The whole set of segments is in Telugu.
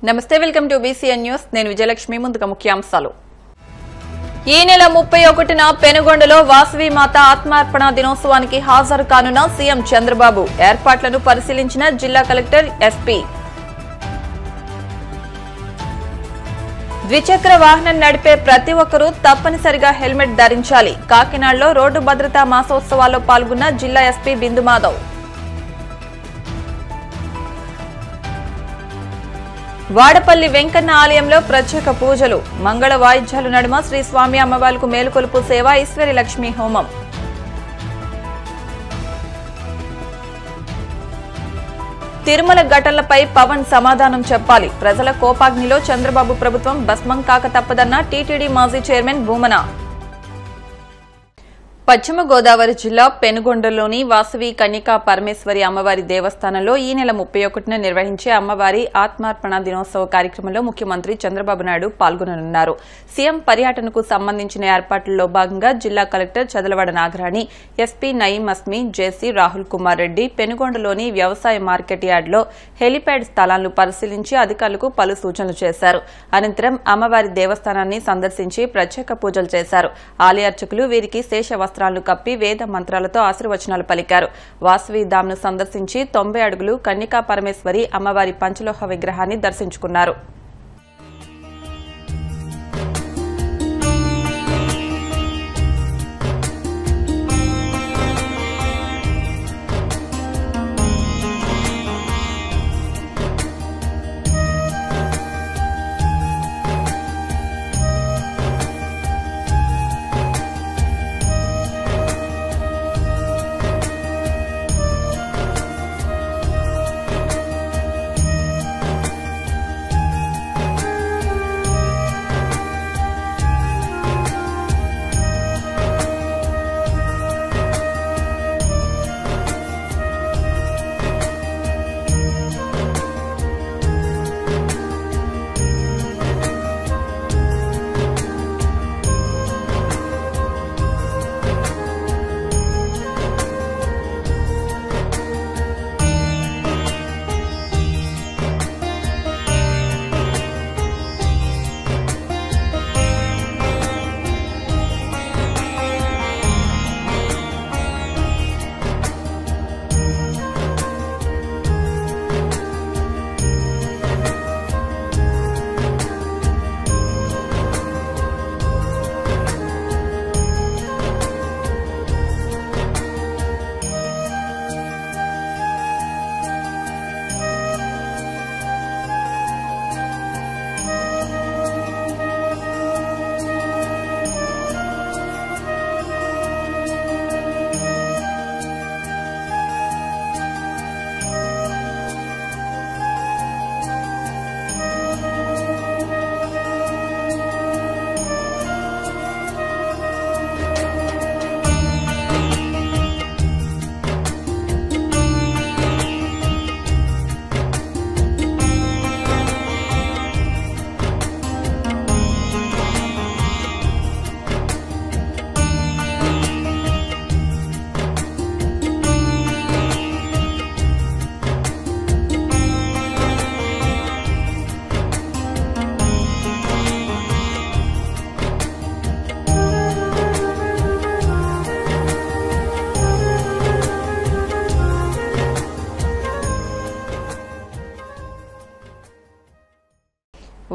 నమస్తే, వెల్కమ్ టు బీసీఎన్ న్యూస్. నేను విజయలక్ష్మి. ముందుగా ముఖ్యాంశాలు. ఈ నెల 31న పెనుగొండలో వాసవి మాత ఆత్మార్పణ దినోత్సవానికి హాజరు కానున్న సీఎం చంద్రబాబు. ఏర్పాట్లను పరిశీలించిన జిల్లా కలెక్టర్, ఎస్పీ. ద్విచక్ర వాహనం నడిపే ప్రతి ఒక్కరూ తప్పనిసరిగా హెల్మెట్ ధరించాలి. కాకినాడలో రోడ్డు భద్రతా మాసోత్సవాల్లో పాల్గొన్న జిల్లా ఎస్పీ బిందు మాధవ్. వాడపల్లి వెంకన్న ఆలయంలో ప్రత్యేక పూజలు. మంగళ వాయిద్యాల నడుమ శ్రీ స్వామి అమ్మవార్లకు మేలుకొలుపు సేవ, ఈశ్వరి లక్ష్మీ హోమం. తిరుమల ఘటనలపై పవన్ సమాధానం చెప్పాలి. ప్రజల కోపాగ్నిలో చంద్రబాబు ప్రభుత్వం భస్మం కాక తప్పదన్న టీటీడీ మాజీ చైర్మన్ భూమన. పశ్చిమ గోదావరి జిల్లా పెనుగొండలోని వాసవి కన్యకా పరమేశ్వరి అమ్మవారి దేవస్థానంలో ఈ నెల 31న నిర్వహించే అమ్మవారి ఆత్మార్పణ దినోత్సవ కార్యక్రమంలో ముఖ్యమంత్రి చంద్రబాబు నాయుడు పాల్గొననున్నారు. సీఎం పర్యటనకు సంబంధించిన ఏర్పాట్లలో భాగంగా జిల్లా కలెక్టర్ చదలవాడ నాగరాణి, ఎస్పీ నయీం అస్మీ, జేసీ రాహుల్ కుమార్ రెడ్డి పెనుగొండలోని వ్యవసాయ మార్కెట్ యార్డులో హెలిప్యాడ్ స్థలాలను పరిశీలించి అధికారులకు పలు సూచనలు చేశారు. అనంతరం అమ్మవారి దేవస్థానాన్ని సందర్శించి ప్రత్యేక పూజలు చేశారు. ఆలయ అర్చకులు వీరికి శేష వస్త్రాలను కప్పి వేద మంత్రాలతో ఆశీర్వచనాలు పలికారు. వాసవి ధామ్ను సందర్శించి 90 అడుగులు కన్యకా పరమేశ్వరి అమ్మవారి పంచలోహ విగ్రహాన్ని దర్శించుకున్నారు.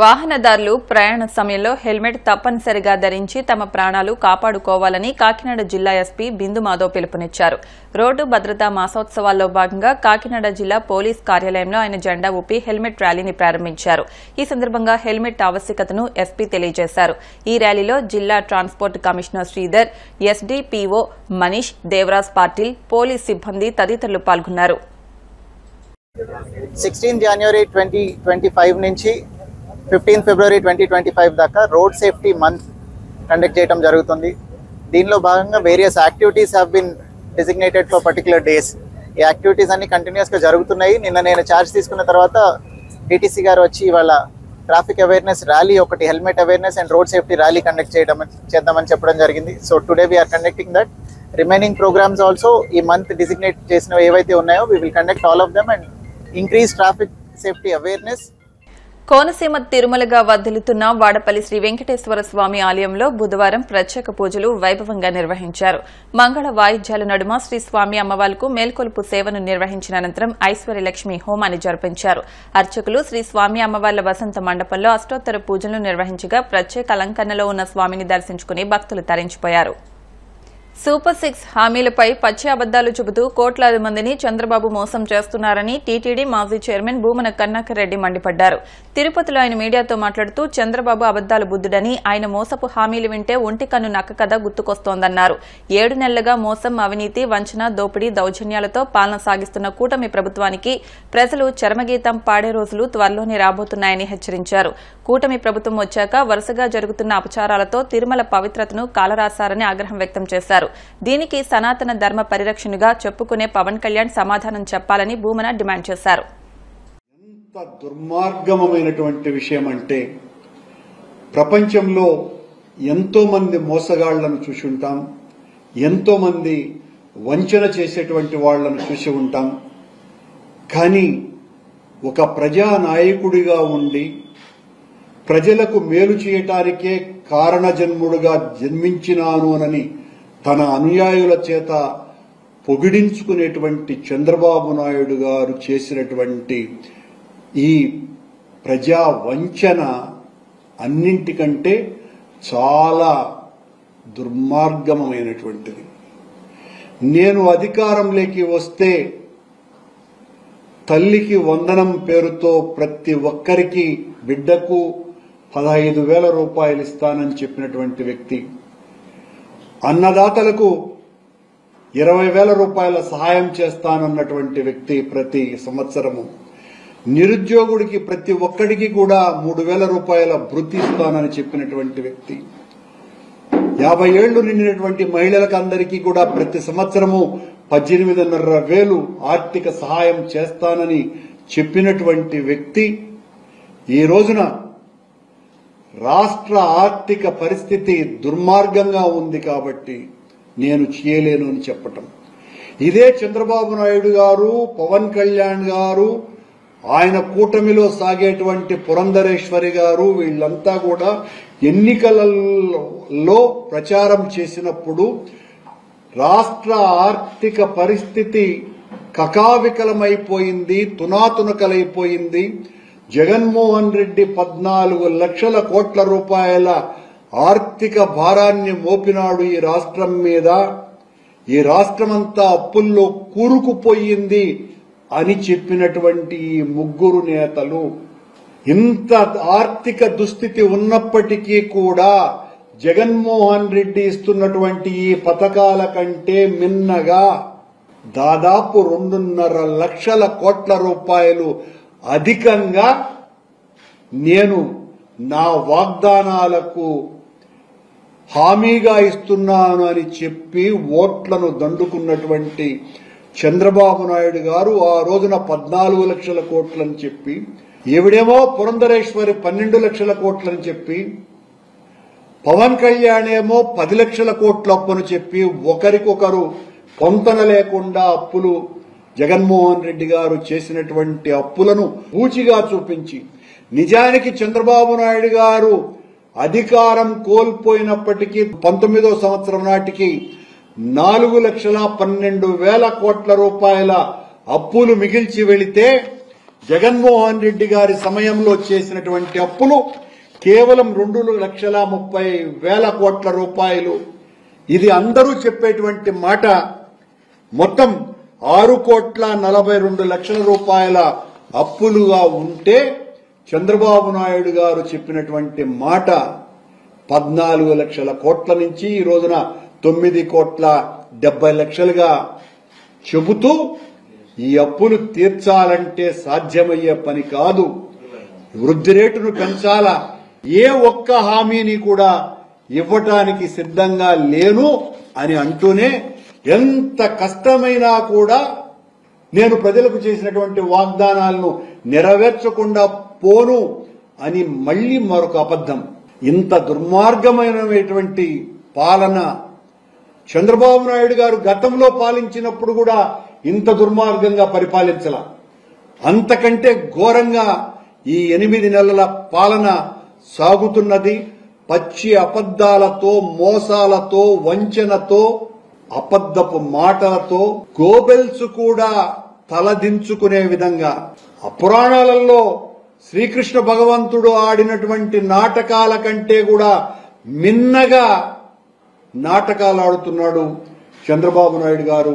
వాహనదారులు ప్రయాణ సమయంలో హెల్మెట్ తప్పనిసరిగా ధరించి తమ ప్రాణాలు కాపాడుకోవాలని కాకినాడ జిల్లా ఎస్పీ బిందు మాధవ్ పిలుపునిచ్చారు. రోడ్డు భద్రతా మాసోత్సవాల్లో భాగంగా కాకినాడ జిల్లా పోలీస్ కార్యాలయంలో ఆయన జెండా ఊపి హెల్మెట్ ర్యాలీని ప్రారంభించారు. ఈ సందర్భంగా హెల్మెట్ ఆవశ్యకతను ఎస్పీ తెలియజేశారు. ఈ ర్యాలీలో జిల్లా transport commissioner Sridhar, SDPO Manish, Devaraj Patil, police సిబ్బంది తదితరులు పాల్గొన్నారు. 16 జనవరి 2025 నుంచి 15 ఫిబ్రవరి 2025 దాకా రోడ్ సేఫ్టీ మంత్ కండక్ట్ చేయడం జరుగుతుంది. దీనిలో భాగంగా various activities have been designated for particular days. ఈ యాక్టివిటీస్ అన్ని కంటిన్యూస్గా జరుగుతున్నాయి. నిన్న నేను ఛార్జ్ తీసుకున్న తర్వాత డిటిసి గారు వచ్చి ఇవాళ ట్రాఫిక్ అవేర్నెస్ ర్యాలీ ఒకటి, helmet awareness and road safety rally conduct చేద్దామని చెప్పడం జరిగింది. So today we are conducting that. Remaining programmes also ఈ మంత్ డిజిగ్నేట్ చేసినవి ఏవైతే ఉన్నాయో we will conduct all of them and increase traffic safety awareness. Konaseema తిరుమలగా వర్ధిల్లుతున్న వాడపల్లి శ్రీ వెంకటేశ్వర స్వామి ఆలయంలో బుధవారం ప్రత్యేక పూజలు వైభవంగా నిర్వహించారు. మంగళ వాయిద్యాల నడుమ శ్రీ స్వామి అమ్మవార్లకు మేల్కొలుపు సేవను నిర్వహించిన అనంతరం ఐశ్వర్యలక్ష్మి హోమాన్ని జరిపించారు. అర్చకులు శ్రీ స్వామి అమ్మవార్ల వసంత మండపంలో అష్టోత్తర పూజలు నిర్వహించగా ప్రత్యేక అలంకరణలో ఉన్న స్వామిని దర్శించుకుని భక్తులు తరించిపోయారు. సూపర్ 6 హామీలపై పచ్చి అబద్దాలు చెబుతూ కోట్లాది మందిని చంద్రబాబు మోసం చేస్తున్నారని టీటీడీ మాజీ చైర్మన్ భూమన కరుణాకర్ రెడ్డి మండిపడ్డారు. తిరుపతిలో ఆయన మీడియాతో మాట్లాడుతూ చంద్రబాబు అబద్దాలు బుద్ధుడని, ఆయన మోసపు హామీలు వింటే ఒంటి కన్ను నక్క కథ గుర్తుకొస్తోందన్నారు. 7 నెలలుగా మోసం, అవినీతి, వంచన, దోపిడీ, దౌర్జన్యాలతో పాలన సాగిస్తున్న కూటమి ప్రభుత్వానికి ప్రజలు చరమగీతం పాడే రోజులు త్వరలోనే రాబోతున్నాయని హెచ్చరించారు. కూటమి ప్రభుత్వం వచ్చాక వరుసగా జరుగుతున్న అపచారాలతో తిరుమల పవిత్రతను కాలరాశారని ఆగ్రహం వ్యక్తం చేశారు. దీనికి సనాతన ధర్మ పరిరక్షణగా చెప్పుకునే పవన్ కళ్యాణ్ సమాధానం చెప్పాలని భూమన డిమాండ్ చేశారు. ఎంత దుర్మార్గమైనటువంటి విషయం అంటే, ప్రపంచంలో ఎంతో మంది మోసగాళ్లను చూసి ఉంటాం, ఎంతో మంది వంచన చేసేటువంటి వాళ్లను చూసి ఉంటాం. కానీ ఒక ప్రజానాయకుడిగా ఉండి ప్రజలకు మేలు చేయటానికే కారణజన్ముడుగా జన్మించినాను అని తన అనుయాయుల చేత పొగిడించుకునేటువంటి చంద్రబాబు నాయుడు గారు చేసినటువంటి ఈ ప్రజా వంచన అన్నింటికంటే చాలా దుర్మార్గమైనటువంటిది. నేను అధికారంలోకి వస్తే తల్లికి వందనం పేరుతో ప్రతి ఒక్కరికి, బిడ్డకు 15,000 రూపాయలు ఇస్తానని చెప్పినటువంటి వ్యక్తి, అన్నదాతలకు 20,000 రూపాయల సహాయం చేస్తానన్నటువంటి వ్యక్తి, ప్రతి సంవత్సరము నిరుద్యోగుడికి ప్రతి ఒక్కడికి కూడా 3,000 రూపాయల భృతి ఇస్తానని చెప్పినటువంటి వ్యక్తి, 50 ఏళ్లు నిండినటువంటి మహిళలకు అందరికీ కూడా ప్రతి సంవత్సరము 18,500 ఆర్థిక సహాయం చేస్తానని చెప్పినటువంటి వ్యక్తి ఈ రోజున రాష్ట్ర ఆర్థిక పరిస్థితి దుర్మార్గంగా ఉంది కాబట్టి నేను చేయలేను అని చెప్పటం. ఇదే చంద్రబాబు నాయుడు గారు, పవన్ కళ్యాణ్ గారు, ఆయన కూటమిలో సాగేటువంటి పురంధరేశ్వరి గారు, వీళ్ళంతా కూడా ఎన్నికలలో ప్రచారం చేసినప్పుడు రాష్ట్ర ఆర్థిక పరిస్థితి కకావికలమైపోయింది, తునాతునకలైపోయింది. జగన్మోహన్ రెడ్డి 14 లక్షల కోట్ల రూపాయల ఆర్థిక భారాన్ని మోపినాడు ఈ రాష్ట్రం మీద. ఈ రాష్ట్రమంతా అప్పుల్లో కూరుకుపోయింది అని చెప్పినటువంటి ఈ ముగ్గురు నేతలు, ఇంత ఆర్థిక దుస్థితి ఉన్నప్పటికీ కూడా జగన్మోహన్ రెడ్డి ఇస్తున్నటువంటి ఈ పథకాల కంటే మిన్నగా దాదాపు 2.5 లక్షల కోట్ల రూపాయలు అధికంగా నేను నా వాగ్దానాలకు హామీగా ఇస్తున్నాను అని చెప్పి ఓట్లను దండుకున్నటువంటి చంద్రబాబు నాయుడు గారు ఆ రోజున 14 లక్షల కోట్లని చెప్పి, ఈవిడేమో పురంధరేశ్వరి 12 లక్షల కోట్లని చెప్పి, పవన్ కళ్యాణ్ ఏమో 10 లక్షల కోట్ల అప్పును చెప్పి ఒకరికొకరు పొంతన లేకుండా అప్పులు, జగన్మోహన్ రెడ్డి గారు చేసినటువంటి అప్పులను పూచిగా చూపించి, నిజానికి చంద్రబాబు నాయుడు గారు అధికారం కోల్పోయినప్పటికీ 19వ సంవత్సరం నాటికి 4,12,000 కోట్ల రూపాయల అప్పులు మిగిల్చి వెళితే, జగన్మోహన్ రెడ్డి గారి సమయంలో చేసినటువంటి అప్పులు కేవలం 2,30,000 కోట్ల రూపాయలు. ఇది అందరూ చెప్పేటువంటి మాట. మొత్తం 6,42,00,000 రూపాయల అప్పులుగా ఉంటే చంద్రబాబు నాయుడు గారు చెప్పినటువంటి మాట 14 లక్షల కోట్ల నుంచి ఈ రోజున 9,70,00,000గా చెబుతూ ఈ అప్పులు తీర్చాలంటే సాధ్యమయ్యే పని కాదు. వృద్ధి రేటును పెంచాలా, ఏ ఒక్క హామీని కూడా ఇవ్వటానికి సిద్ధంగా లేను అని అంటూనే, ఎంత కష్టమైనా కూడా నేను ప్రజలకు చేసినటువంటి వాగ్దానాలను నెరవేర్చకుండా పోను అని మళ్లీ మరొక అబద్ధం. ఇంత దుర్మార్గమైనటువంటి పాలన చంద్రబాబు నాయుడు గారు గతంలో పాలించినప్పుడు కూడా ఇంత దుర్మార్గంగా పరిపాలించాల. అంతకంటే ఘోరంగా ఈ 8 నెలల పాలన సాగుతున్నది. పచ్చి అబద్ధాలతో, మోసాలతో, వంచనతో, అబద్ధపు మాటలతో గోబెల్స్ కూడా తలదించుకునే విధంగా పురాణాలలో శ్రీకృష్ణ భగవంతుడు ఆడినటువంటి నాటకాల కంటే కూడా మిన్నగా నాటకాలు ఆడుతున్నాడు చంద్రబాబు నాయుడు గారు.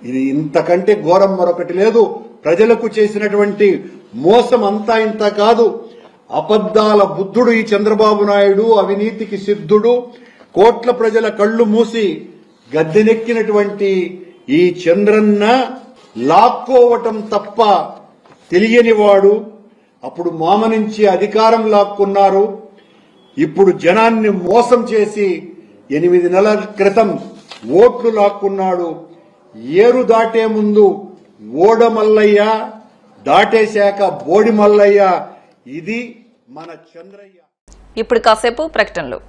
ఇది ఇంతకంటే ఘోరం మరొకటి లేదు. ప్రజలకు చేసినటువంటి మోసం అంతా ఇంత కాదు. అబద్ధాల బుద్ధుడు ఈ చంద్రబాబు నాయుడు, అవినీతికి సిద్ధుడు. కోట్ల ప్రజల కళ్లు మూసి గద్దెనెక్కినటువంటి ఈ చంద్రన్న లాక్కోవటం తప్ప తెలియనివాడు. అప్పుడు మామ నుంచి అధికారం లాక్కున్నారు. ఇప్పుడు జనాన్ని మోసం చేసి 8 నెలల క్రితం ఓట్లు లాక్కున్నాడు. ఏరు దాటే ముందు ఓడమల్లయ్య, దాటేశాక బోడి మల్లయ్య. ఇది మన చంద్రయ్య. ఇప్పుడు కాసేపు ప్రకటనలు.